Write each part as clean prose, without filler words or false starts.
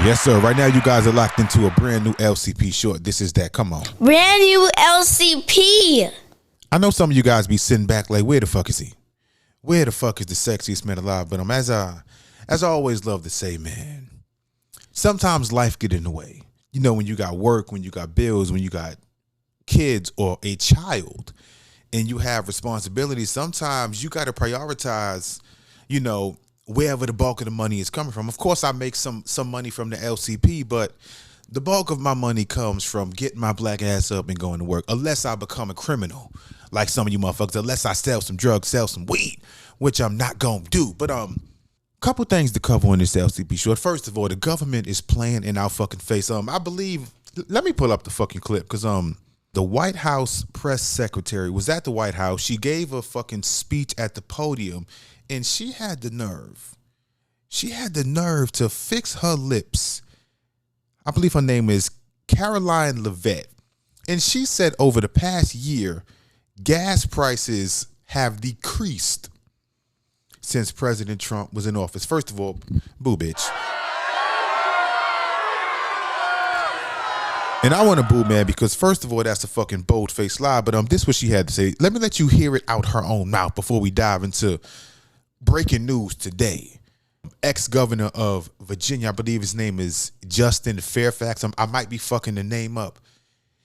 Yes, sir. Right now, you guys are locked into a brand new LCP short. This is that. Come on. Brand new LCP. I know some of you guys be sitting back like, where the fuck is he? Where the fuck is the sexiest man alive? But as I always love to say, man, sometimes life get in the way. You know, when you got work, when you got bills, when you got kids or a child, and you have responsibilities, sometimes you got to prioritize, you know, wherever the bulk of the money is coming from. Of course, I make some money from the LCP, but the bulk of my money comes from getting my black ass up and going to work, unless I become a criminal, like some of you motherfuckers, unless I sell some drugs, sell some weed, which I'm not going to do. But couple things to cover on this LCP short. First of all, the government is playing in our fucking face. I believe, let me pull up the fucking clip, because the White House press secretary was at the White House. She gave a fucking speech at the podium, and she had the nerve to fix her lips. I believe her name is Caroline Levitt. And she said over the past year, gas prices have decreased since President Trump was in office. First of all, boo bitch. And I want to boo, man, because first of all, that's a fucking bold-faced lie. But this is what she had to say. Let me let you hear it out her own mouth before we dive into breaking news today. Ex-governor of Virginia, I believe his name is Justin Fairfax. I might be fucking the name up.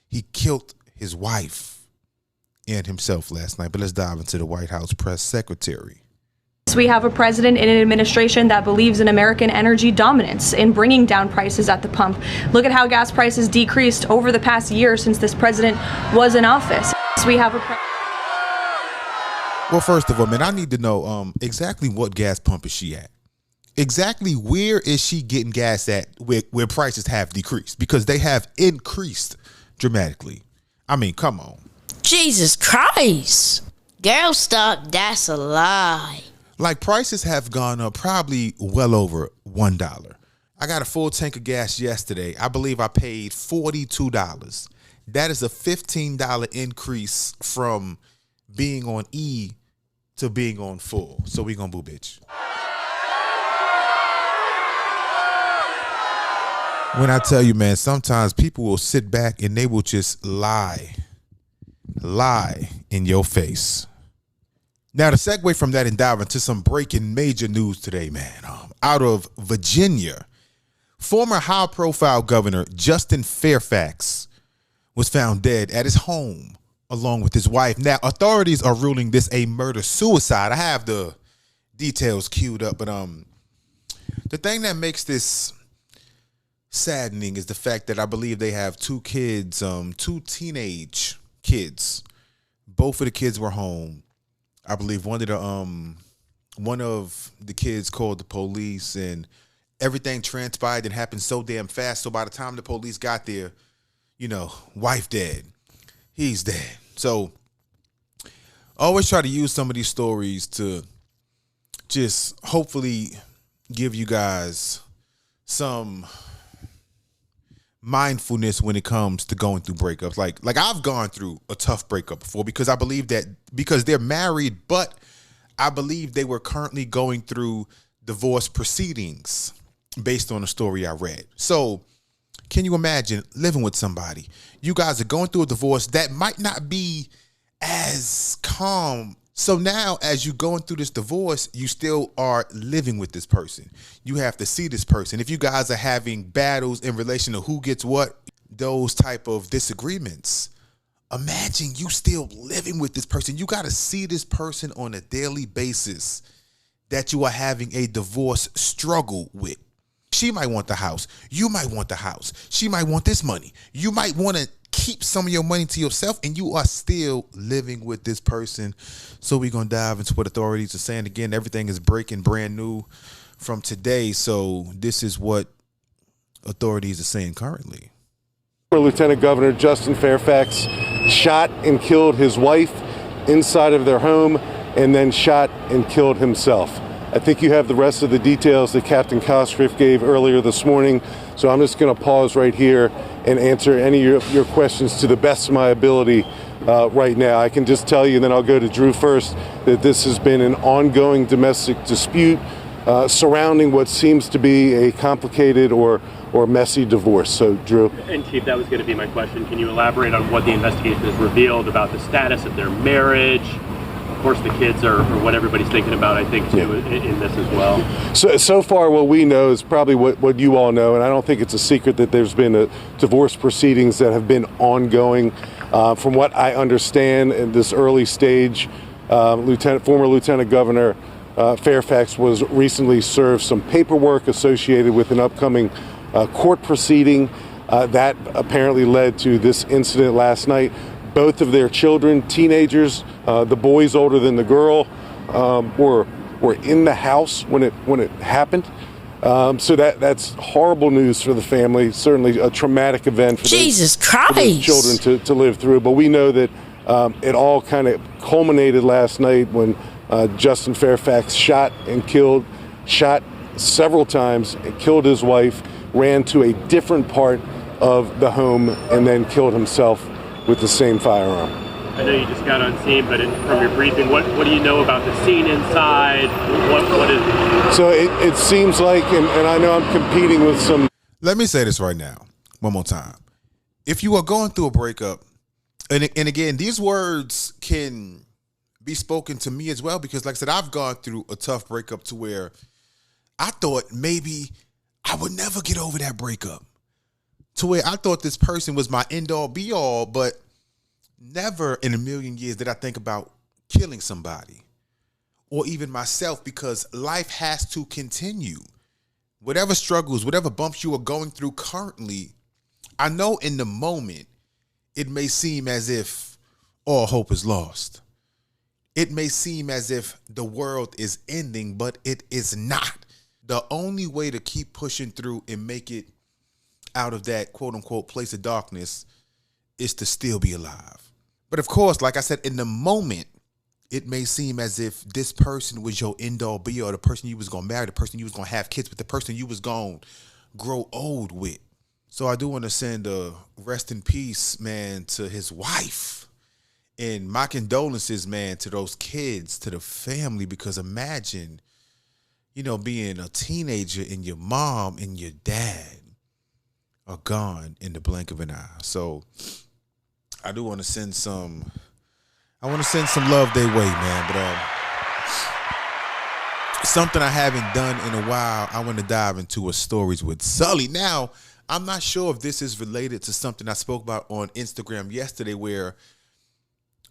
He killed his wife and himself last night. But let's dive into the White House press secretary. We have a president and an administration that believes in American energy dominance in bringing down prices at the pump. Look at how gas prices decreased over the past year since this president was in office. We have a Well, first of all, man, I need to know exactly what gas pump is she at? Exactly where is she getting gas at where prices have decreased? Because they have increased dramatically. I mean, come on. Jesus Christ. Girl, stop. That's a lie. Like, prices have gone up probably well over $1. I got a full tank of gas yesterday. I believe I paid $42. That is a $15 increase from being on E to being on full. So we gonna boo bitch. When I tell you, man, sometimes people will sit back and they will just lie in your face. Now, to segue from that and dive into some breaking major news today, man, out of Virginia, former high-profile governor Justin Fairfax was found dead at his home along with his wife. Now, authorities are ruling this a murder-suicide. I have the details queued up, but the thing that makes this saddening is the fact that I believe they have two kids, two teenage kids. Both of the kids were home. I believe one of the kids called the police, and everything transpired and happened so damn fast. So by the time the police got there, you know, wife dead, he's dead. So I always try to use some of these stories to just hopefully give you guys some mindfulness when it comes to going through breakups. Like I've gone through a tough breakup before, because I believe that because they're married, but I believe they were currently going through divorce proceedings based on a story I read. So can you imagine living with somebody? You guys are going through a divorce that might not be as calm. So now, as you're going through this divorce, you still are living with this person. You have to see this person. If you guys are having battles in relation to who gets what, those type of disagreements, imagine you still living with this person. You got to see this person on a daily basis that you are having a divorce struggle with. She might want the house. You might want the house. She might want this money. You might want to keep some of your money to yourself, and you are still living with this person. So we're going to dive into what authorities are saying. Again, everything is breaking brand new from today. So this is what authorities are saying currently. Lieutenant Governor Justin Fairfax shot and killed his wife inside of their home, and then shot and killed himself. I think you have the rest of the details that Captain Kostriff gave earlier this morning. So I'm just going to pause right here and answer any of your questions to the best of my ability right now. I can just tell you, and then I'll go to Drew first, that this has been an ongoing domestic dispute surrounding what seems to be a complicated or or messy divorce. So, Drew. And Chief, that was going to be my question. Can you elaborate on what the investigation has revealed about the status of their marriage? Of course, the kids are what everybody's thinking about, I think, too, in this as well. So far, what we know is probably what you all know, and I don't think it's a secret that there's been a divorce proceedings that have been ongoing. From what I understand in this early stage, former Lieutenant Governor Fairfax was recently served some paperwork associated with an upcoming court proceeding that apparently led to this incident last night. Both of their children, teenagers, the boys older than the girl, were in the house when it happened. So that's horrible news for the family. Certainly a traumatic event for Jesus for those Christ. children to live through. But we know that it all kind of culminated last night when Justin Fairfax shot several times and killed his wife, ran to a different part of the home, and then killed himself with the same firearm. I know you just got on scene, but from your briefing, what do you know about the scene inside? What is it? So it seems like, and I know I'm competing with some. Let me say this right now, one more time. If you are going through a breakup, and again, these words can be spoken to me as well, because like I said, I've gone through a tough breakup to where I thought maybe I would never get over that breakup. To where I thought this person was my end all be all, but never in a million years did I think about killing somebody or even myself, because life has to continue. Whatever struggles, whatever bumps you are going through currently, I know in the moment it may seem as if all hope is lost. It may seem as if the world is ending, but it is not. The only way to keep pushing through and make it out of that quote unquote place of darkness is to still be alive. But of course, like I said, in the moment, it may seem as if this person was your end all be all, the person you was going to marry, the person you was going to have kids with, the person you was going to grow old with. So I do want to send a rest in peace, man, to his wife. And my condolences, man, to those kids, to the family, because imagine, being a teenager and your mom and your dad are gone in the blink of an eye. So I do want to send some love their way, man. But something I haven't done in a while, I want to dive into a stories with Sully. Now, I'm not sure if this is related to something I spoke about on Instagram yesterday, where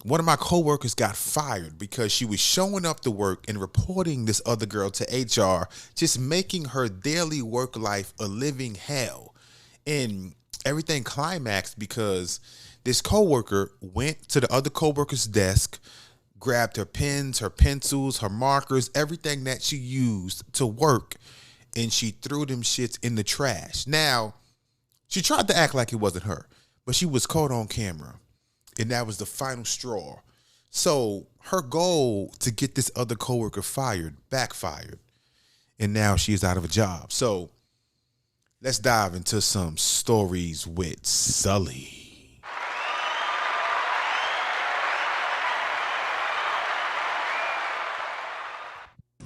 one of my coworkers got fired because she was showing up to work and reporting this other girl to HR, just making her daily work life a living hell. And everything climaxed because this coworker went to the other coworker's desk, grabbed her pens, her pencils, her markers, everything that she used to work, and she threw them shits in the trash. Now, she tried to act like it wasn't her, but she was caught on camera, and that was the final straw. So her goal to get this other coworker fired backfired, and now she's out of a job. So let's dive into some stories with Sully.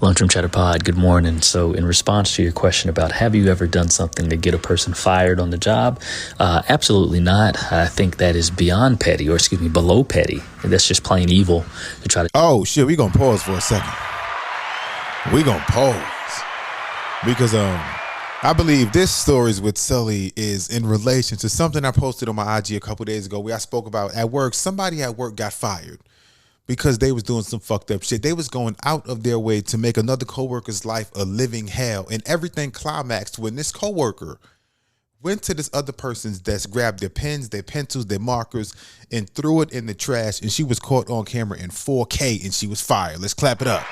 Lunchroom Chatter Pod, good morning. So in response to your question about have you ever done something to get a person fired on the job? Absolutely not. I think that is beyond petty, or below petty. That's just plain evil to try to... Oh, shit, we gonna pause for a second. We gonna pause. Because I believe this stories with Sully is in relation to something I posted on my IG a couple days ago, where I spoke about at work, somebody at work got fired because they was doing some fucked up shit. They was going out of their way to make another coworker's life a living hell. And everything climaxed when this coworker went to this other person's desk, grabbed their pens, their pencils, their markers, and threw it in the trash. And she was caught on camera in 4K and she was fired. Let's clap it up.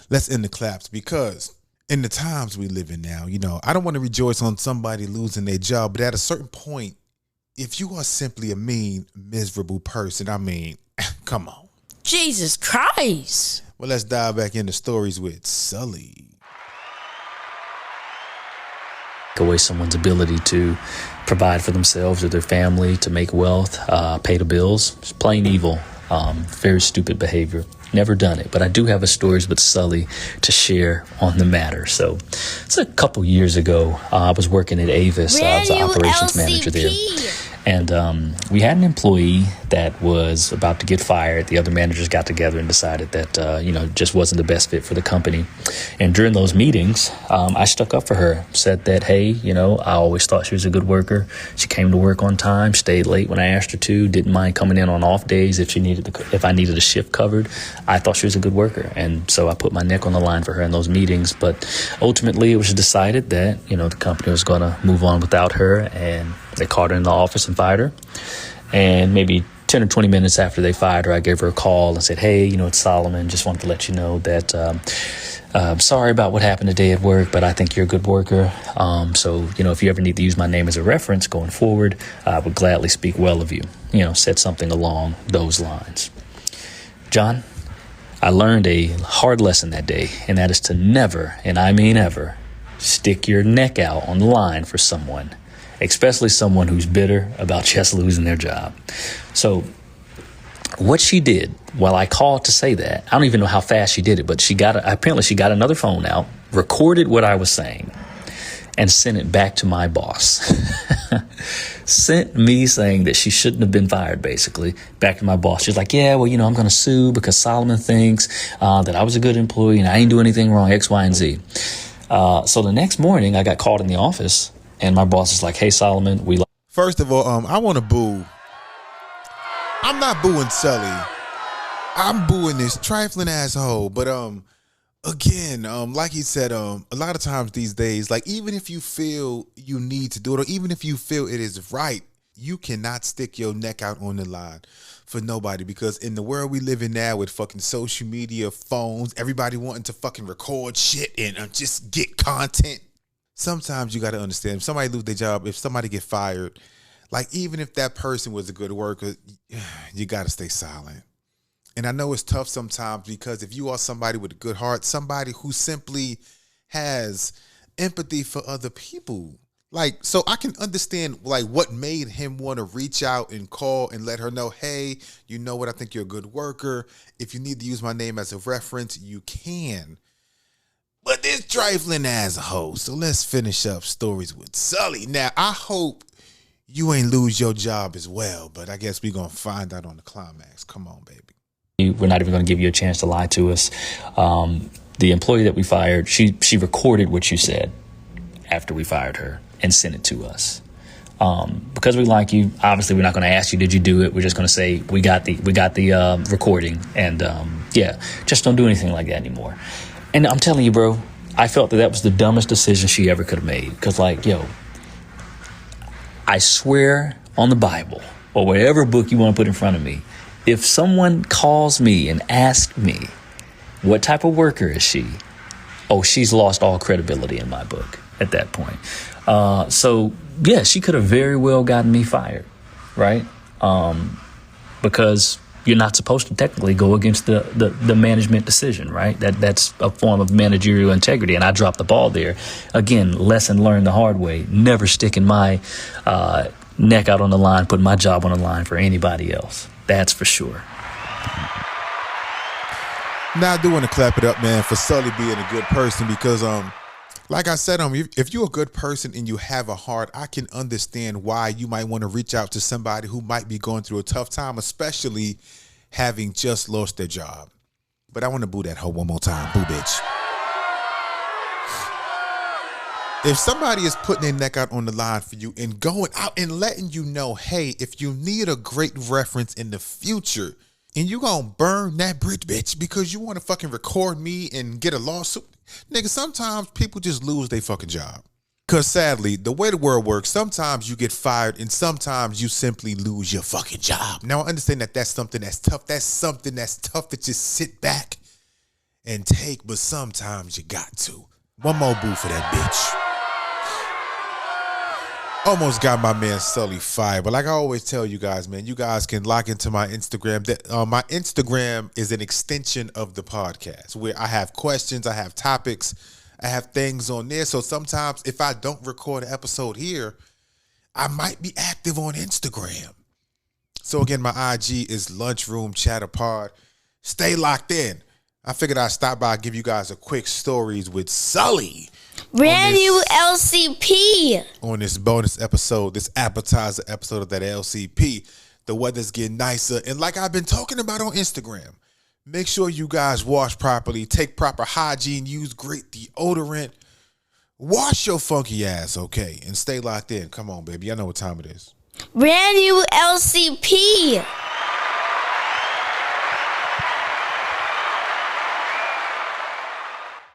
Let's end the claps, because in the times we live in now, I don't want to rejoice on somebody losing their job, but at a certain point, if you are simply a mean, miserable person, come on. Jesus Christ. Well, let's dive back into stories with Sully. Take away someone's ability to provide for themselves or their family, to make wealth, pay the bills. It's plain evil. Very stupid behavior. Never done it, but I do have a stories with Sully to share on the matter. So it's a couple years ago. I was working at Avis. I was the operations manager there. And we had an employee that was about to get fired. The other managers got together and decided that, just wasn't the best fit for the company. And during those meetings, I stuck up for her, said that, hey, I always thought she was a good worker. She came to work on time, stayed late when I asked her to, didn't mind coming in on off days if I needed a shift covered. I thought she was a good worker. And so I put my neck on the line for her in those meetings. But ultimately, it was decided that, the company was going to move on without her, and they called her in the office and fired her. And maybe 10 or 20 minutes after they fired her, I gave her a call and said, hey, it's Solomon. Just wanted to let you know that I'm sorry about what happened today at work, but I think you're a good worker. So, if you ever need to use my name as a reference going forward, I would gladly speak well of you. Said something along those lines. John, I learned a hard lesson that day, and that is to never, and I mean ever, stick your neck out on the line for someone, especially someone who's bitter about just losing their job. So what she did, while I called to say that, I don't even know how fast she did it, but apparently she got another phone out, recorded what I was saying, and sent it back to my boss. Sent me saying that she shouldn't have been fired, basically, back to my boss. She's like, yeah, well, I'm going to sue because Solomon thinks that I was a good employee and I didn't do anything wrong, X, Y, and Z. So the next morning, I got called in the office, and my boss is like, hey, Solomon, First of all, I want to boo. I'm not booing Sully. I'm booing this trifling asshole. But again, like he said, a lot of times these days, like even if you feel you need to do it, or even if you feel it is right, you cannot stick your neck out on the line for nobody, because in the world we live in now with fucking social media, phones, everybody wanting to fucking record shit and just get content. Sometimes you got to understand, if somebody lose their job, if somebody get fired, like even if that person was a good worker, you got to stay silent. And I know it's tough sometimes, because if you are somebody with a good heart, somebody who simply has empathy for other people, like, so I can understand like what made him want to reach out and call and let her know, hey, you know what, I think you're a good worker. If you need to use my name as a reference, you can. But this trifling asshole. So let's finish up stories with Sully. Now, I hope you ain't lose your job as well, but I guess we're going to find out on the climax. Come on, baby. We're not even going to give you a chance to lie to us. The employee that we fired, she recorded what you said after we fired her and sent it to us. Because we like you, obviously we're not going to ask you, did you do it? We're just going to say, we got the recording, and just don't do anything like that anymore. And I'm telling you, bro, I felt that was the dumbest decision she ever could have made. Because I swear on the Bible or whatever book you want to put in front of me, if someone calls me and asks me, what type of worker is she? Oh, she's lost all credibility in my book at that point. So, yeah, she could have very well gotten me fired, right? Because you're not supposed to technically go against the management decision, right? That's a form of managerial integrity, and I dropped the ball there. Again, lesson learned the hard way. Never sticking my neck out on the line, putting my job on the line for anybody else. That's for sure. Now, I do want to clap it up, man, for Sully being a good person, because like I said, if you're a good person and you have a heart, I can understand why you might want to reach out to somebody who might be going through a tough time, especially having just lost their job. But I want to boo that hoe one more time. Boo, bitch. If somebody is putting their neck out on the line for you and going out and letting you know, hey, if you need a great reference in the future and you gonna burn that bridge, bitch, because you want to fucking record me and get a lawsuit, nigga, sometimes people just lose their fucking job. Because sadly, the way the world works, sometimes you get fired and sometimes you simply lose your fucking job. Now, I understand that that's something that's tough. That's something that's tough to just sit back and take, but sometimes you got to. One more boo for that bitch. Almost got my man Sully fired, but like I always tell you guys, man, you guys can log into my Instagram. My Instagram is an extension of the podcast, where I have questions, I have topics, I have things on there. So sometimes if I don't record an episode here, I might be active on Instagram. So again, my IG is Lunchroom Chatter Pod. Stay locked in. I figured I'd stop by and give you guys a quick stories with Sully. Brand new LCP. On this bonus episode, this appetizer episode of that LCP. The weather's getting nicer. And like I've been talking about on Instagram, make sure you guys wash properly, take proper hygiene, use great deodorant. Wash your funky ass, okay? And stay locked in. Come on, baby. I know what time it is. Brand new LCP.